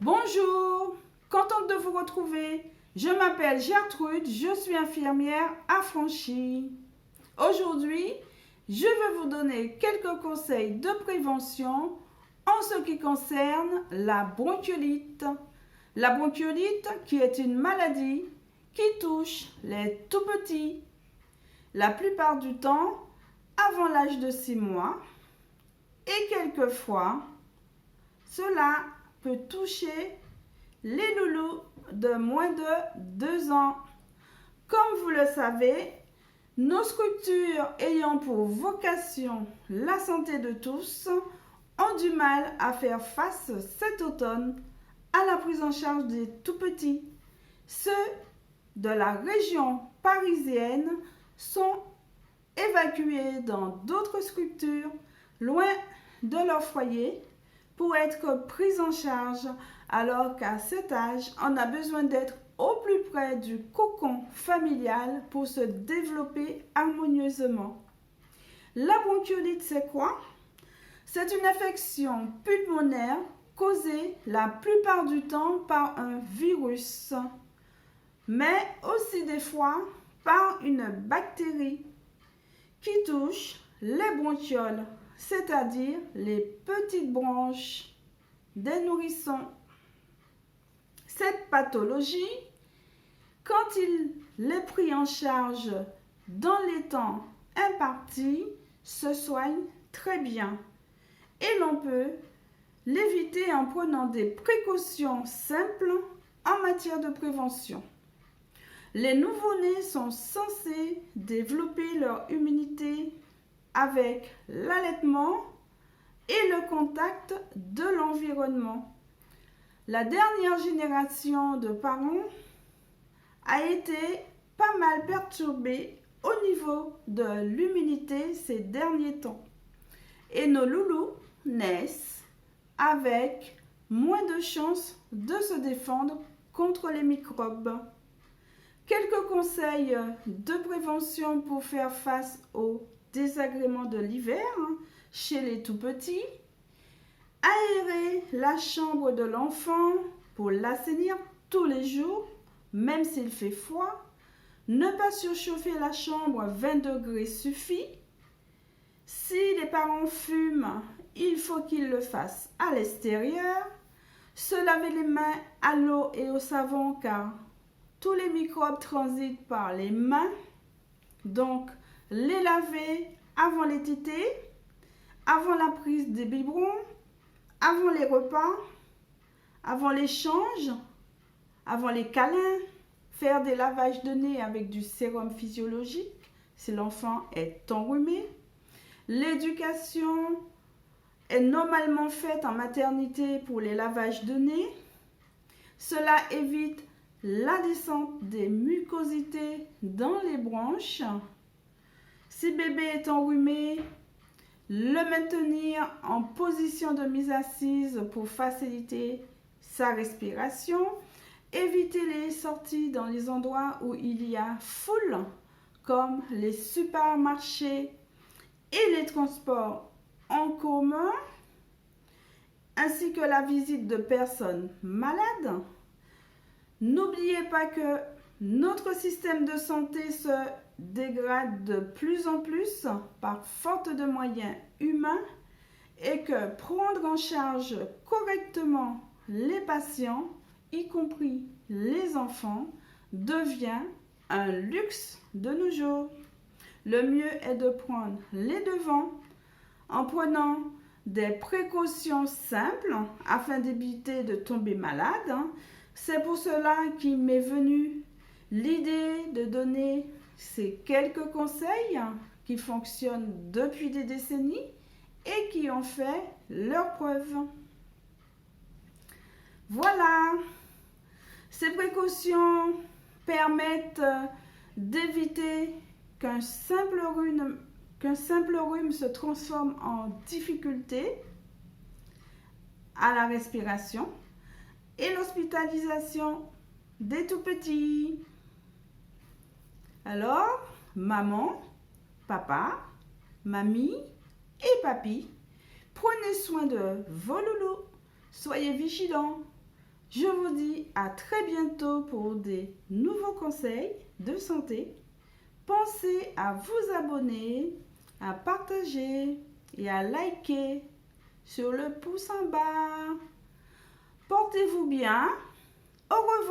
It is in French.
Bonjour, contente de vous retrouver. Je m'appelle Gertrude, je suis infirmière affranchie. Aujourd'hui, je vais vous donner quelques conseils de prévention en ce qui concerne la bronchiolite. La bronchiolite qui est une maladie qui touche les tout petits. La plupart du temps, avant l'âge de 6 mois et quelquefois, cela peut toucher les loulous de moins de 2 ans. Comme vous le savez, nos structures ayant pour vocation la santé de tous ont du mal à faire face cet automne à la prise en charge des tout-petits. Ceux de la région parisienne sont évacués dans d'autres structures loin de leur foyer pour être pris en charge, alors qu'à cet âge, on a besoin d'être au plus près du cocon familial pour se développer harmonieusement. La bronchiolite, c'est quoi? C'est une infection pulmonaire causée la plupart du temps par un virus, mais aussi des fois par une bactérie qui touche les bronchioles, c'est-à-dire les petites branches des nourrissons. Cette pathologie, quand il est pris en charge dans les temps impartis, se soigne très bien. Et l'on peut l'éviter en prenant des précautions simples en matière de prévention. Les nouveau-nés sont censés développer leur immunité avec l'allaitement et le contact de l'environnement. La dernière génération de parents a été pas mal perturbée au niveau de l'immunité ces derniers temps. Et nos loulous naissent avec moins de chances de se défendre contre les microbes. Quelques conseils de prévention pour faire face aux désagréments de l'hiver chez les tout-petits. Aérer la chambre de l'enfant pour l'assainir tous les jours, même s'il fait froid. Ne pas surchauffer la chambre, 20 degrés suffit. Si les parents fument, il faut qu'ils le fassent à l'extérieur. Se laver les mains à l'eau et au savon car tous les microbes transitent par les mains. Donc, les laver avant les tétés, avant la prise des biberons, avant les repas, avant l'échange, avant les câlins, faire des lavages de nez avec du sérum physiologique si l'enfant est enrhumé. L'éducation est normalement faite en maternité pour les lavages de nez. Cela évite la descente des mucosités dans les bronches. Si bébé est enrhumé, le maintenir en position de mise assise pour faciliter sa respiration. Éviter les sorties dans les endroits où il y a foule, comme les supermarchés et les transports en commun, ainsi que la visite de personnes malades. N'oubliez pas que notre système de santé se dégrade de plus en plus par faute de moyens humains et que prendre en charge correctement les patients, y compris les enfants, devient un luxe de nos jours. Le mieux est de prendre les devants en prenant des précautions simples afin d'éviter de tomber malade. C'est pour cela qu'il m'est venu l'idée de donner ces quelques conseils qui fonctionnent depuis des décennies et qui ont fait leurs preuves. Voilà, ces précautions permettent d'éviter qu'un simple rhume se transforme en difficulté à la respiration et l'hospitalisation des tout-petits. Alors, maman, papa, mamie et papy, prenez soin de vos loulous. Soyez vigilants. Je vous dis à très bientôt pour des nouveaux conseils de santé. Pensez à vous abonner, à partager et à liker sur le pouce en bas. Portez-vous bien. Au revoir.